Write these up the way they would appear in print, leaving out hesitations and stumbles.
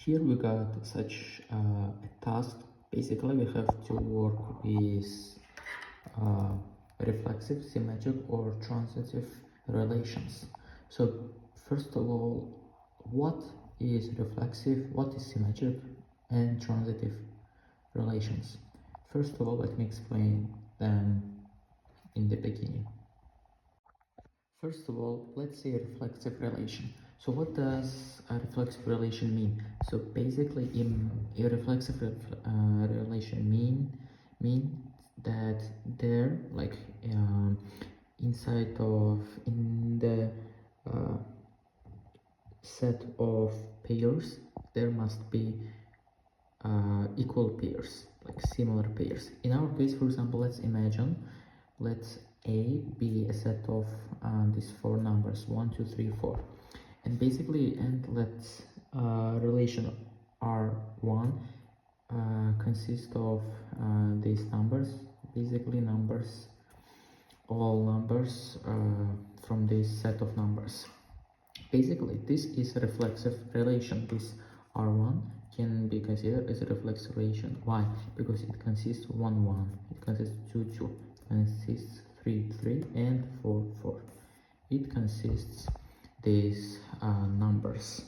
Here we got such a task. Basically, we have to work with reflexive, symmetric, or transitive relations. So, first of all, what is reflexive, what is symmetric, and transitive relations? First of all, let me explain them in the beginning. First of all, let's say a reflexive relation. So what does a reflexive relation mean? So basically, a reflexive relation mean that there, like inside of in the uh, set of pairs, there must be equal pairs, like similar pairs. In our case, for example, let's imagine, let's A be a set of these four numbers 1, 2, 3, 4, and basically, and let's relation R1 consists of these numbers, basically numbers, all numbers from this set of numbers. Basically, this is a reflexive relation. This R1 can be considered as a reflexive relation. Why? Because it consists 1, 1, it consists 2, 2, it consists 3, 3, and 4, 4. It consists these numbers.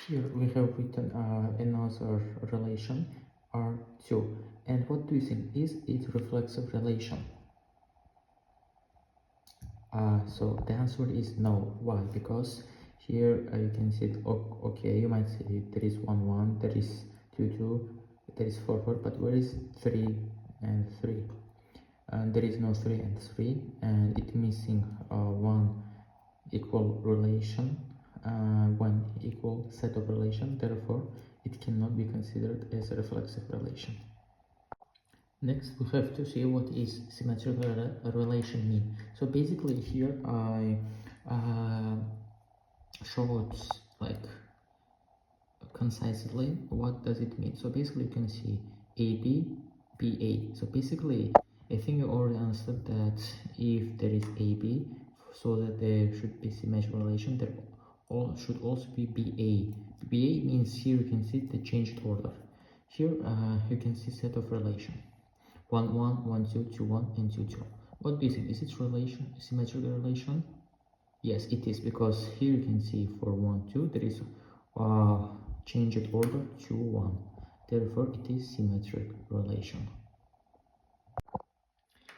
Here we have written another relation, R2. And what do you think? Is it reflexive relation? So the answer is no. Why? Because here you can see it, okay, you might say there is 1 1, there is 2 2, there is 4 4, but where is 3 and 3? And there is no 3 and 3, and it missing one equal relation, one equal set of relation. Therefore it cannot be considered as a reflexive relation. Next, we have to see what is symmetric relation mean. So basically here I showed like concisely what does it mean. So basically you can see AB, BA. So basically I think you already understood that if there is AB, so that there should be symmetric relation, there should also be BA. BA means here you can see the changed order. Here you can see set of relation. 1 1 1 2 2 1 and 2 2. What do you think? Is it relation, symmetric relation? Yes, it is, because here you can see for 1 2 there is changed order 2 1. Therefore it is symmetric relation.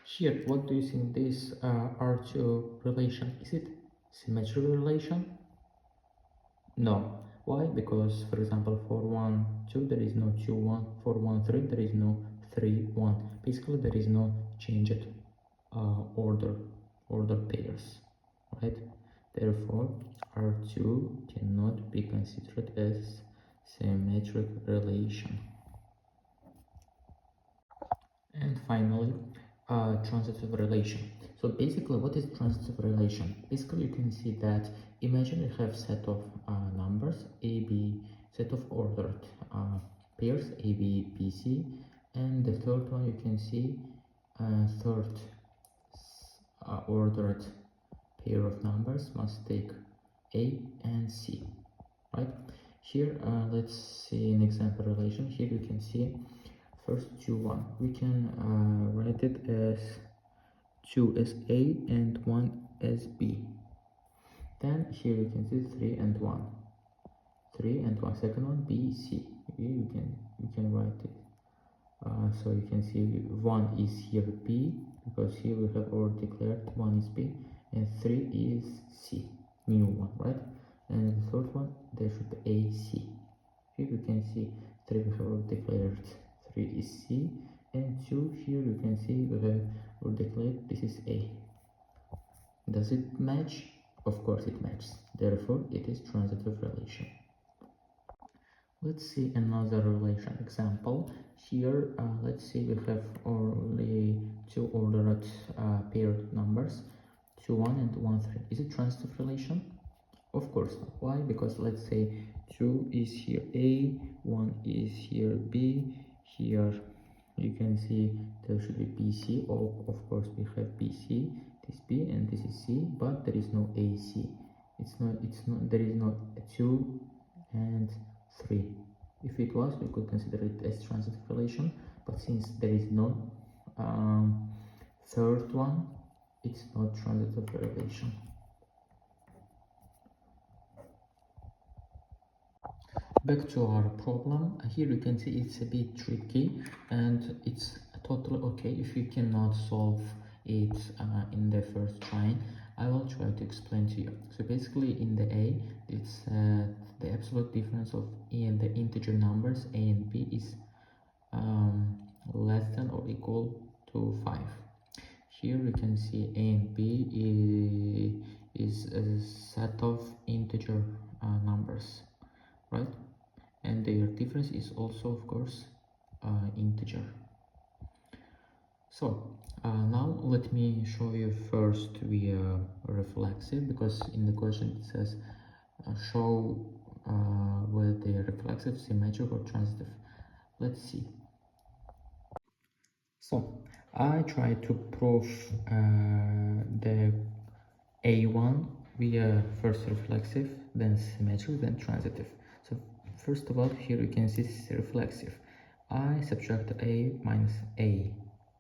Here, what do you think this R2 relation? Is it symmetric relation? No. Why? Because, for example, for 1 2 there is no 2 1, for 1 3 there is no 3 1. Basically there is no changed order pairs, right? Therefore R2 cannot be considered as symmetric relation. And finally, transitive relation. So basically, what is transitive relation? Basically, you can see that, imagine you have set of numbers A, B, set of ordered pairs A, B, B, C, and the third one you can see third ordered pair of numbers must take A and C, right? Here, let's see an example relation. Here you can see first 2 1. We can write it as 2 as A and 1 as B. Then here you can see 3 and 1. 3 and 1. Second one B C. You can write it. So you can see 1 is here B, because here we have already declared 1 is B, and 3 is C, new one, right? And the third one, there should be AC. Here you can see 3 we have already declared 3 is C, and 2 here you can see we have already declared this is A. Does it match? Of course it matches. Therefore it is transitive relation. Let's see another relation example. Here, let's see we have only two ordered paired numbers, 2 1 and 1 3. Is it transitive relation? Of course not. Why? Because let's say 2 is here A, 1 is here B. Here you can see there should be BC. Of course we have BC, this B, and this is C, but there is no AC. It there is no 2 and 3. If it was, we could consider it as transitive relation, but since there is no third one, it's not transitive relation. Back to our problem. Here you can see it's a bit tricky, and it's totally okay if you cannot solve it in the first try. I will try to explain to you. So basically in the A, it's the absolute difference of in the integer numbers A and B is less than or equal to 5. Here we can see A and B is a set of integer numbers, right? And their difference is also, of course, integer. So now let me show you first via reflexive, because in the question it says show whether they are reflexive, symmetric, or transitive. Let's see. So I try to prove the A1 via first reflexive, then symmetric, then transitive. So first of all, here you can see this is reflexive. I subtract A minus A.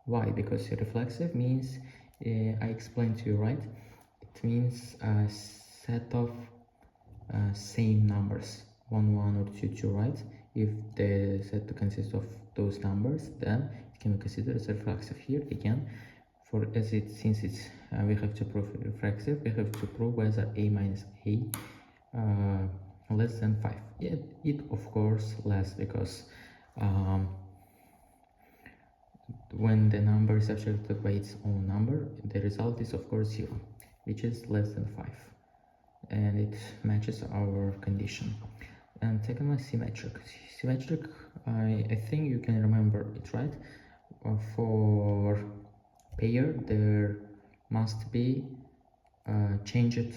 Why? Because reflexive means, I explained to you, right? It means a set of same numbers, 1 1 or 2 2, right? If the set consists of those numbers, then it can be considered as reflexive. Here again, since it's we have to prove reflexive, we have to prove whether A minus A less than 5. It of course less, because when the number is subtracted by its own number, the result is of course 0, which is less than 5, and it matches our condition. And second one, symmetric. Symmetric, I think you can remember it, right? For pair, there must be changed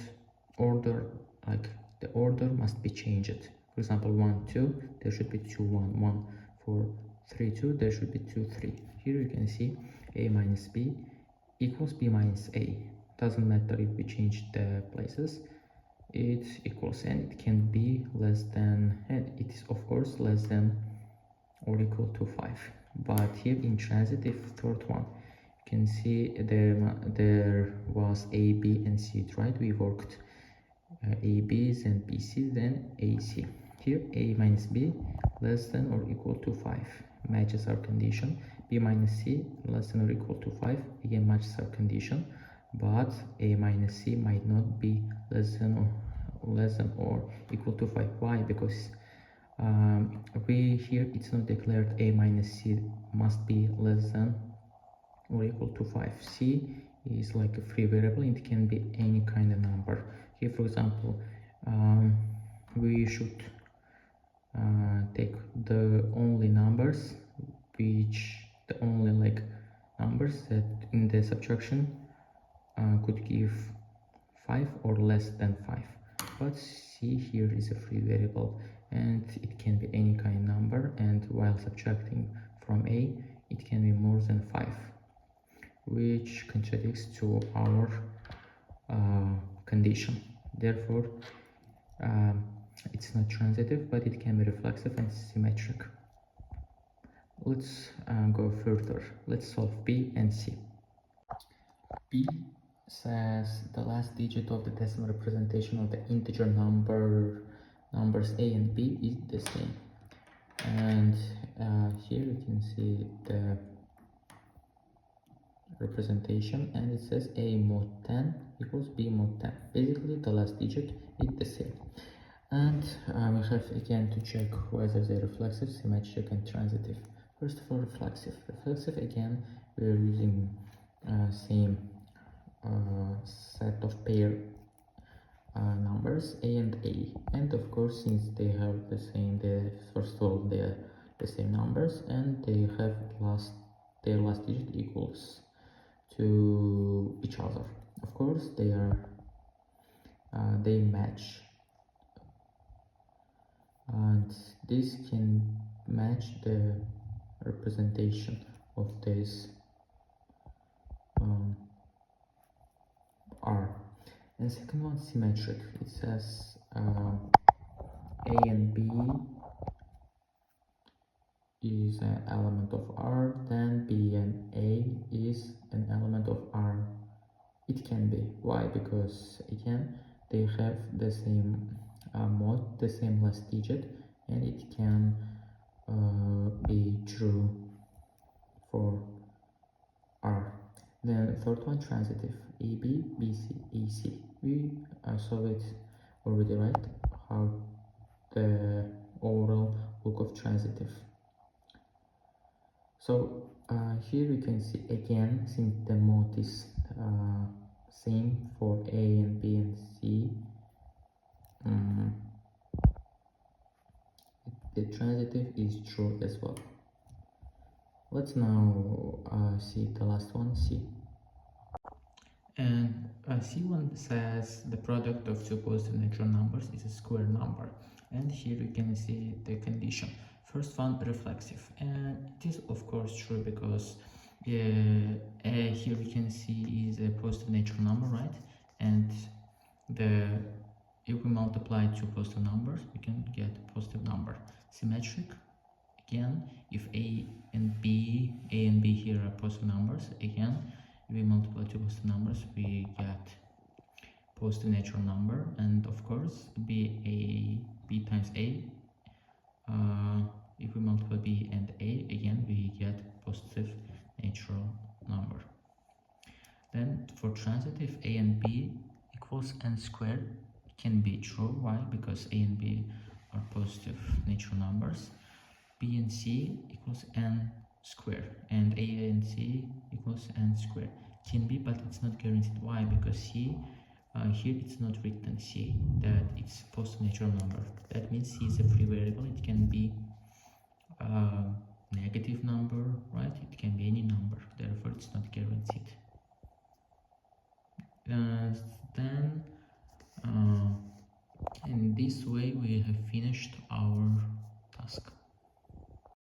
order, like the order must be changed. For example, 1 2, there should be 2 1 1. For 3 2, there should be 2 3. Here you can see A minus B equals B minus A. Doesn't matter if we change the places, it equals, and it can be less than, and it is of course less than or equal to 5. But here in transitive, third one, you can see there was A, B, and C, right? We worked A, B's and B, C, then A, C. Here A minus B less than or equal to 5 matches our condition. B minus C less than or equal to 5 again matches our condition, but A minus C might not be less than or equal to 5. Why? Because we here it's not declared A minus C must be less than or equal to 5. C is like a free variable, it can be any kind of number. Here for example, we should take the only numbers numbers that in the subtraction could give 5 or less than 5. But C here is a free variable, and it can be any kind of number, and while subtracting from A it can be more than 5, which contradicts to our condition. Therefore it's not transitive, but it can be reflexive and symmetric. Let's go further. Let's solve B and C. B says the last digit of the decimal representation of the integer numbers A and B is the same. And here you can see the representation, and it says A mod 10 equals B mod 10. Basically the last digit is the same. And we have again to check whether they're reflexive, symmetric, and transitive. First of all, reflexive. Reflexive, again, we're using same set of pair numbers A and A, and of course, since they have the same, first of all they're the same numbers, and they have their last digit equals to each other. Of course, they match, and this can match the representation of this R. And second one, symmetric. It says A and B is an element of R, then B and A is an element of R. It can be. Why? Because again, they have the same mode, the same last digit, and it can be true for R. Then third one, transitive. AB, BC, EC. We saw it already, right? How the overall look of transitive. So here you can see again, since the mode is same for A and B and C, the transitive is true as well. Let's now see the last one, C. And C1 says the product of two positive natural numbers is a square number. And here you can see the condition. First one, reflexive. And it is of course true because here we can see is a positive natural number, right? And if we multiply two positive numbers, we can get a positive number. Symmetric. Again, if A and B here are positive numbers, again, if we multiply two positive numbers, we get positive natural number, and of course, B times A. If we multiply B and A, again, we get positive natural number. Then for transitive, A and B equals n squared can be true. Why? Because A and B are positive natural numbers. B and C equals n squared, and A and C equals n squared. Can be, but it's not guaranteed. Why? Because C, here it's not written C, that it's positive natural number. That means C is a free variable. It can be a negative number, right? It can be any number. Therefore, it's not guaranteed. Then, in this way, we have finished our task.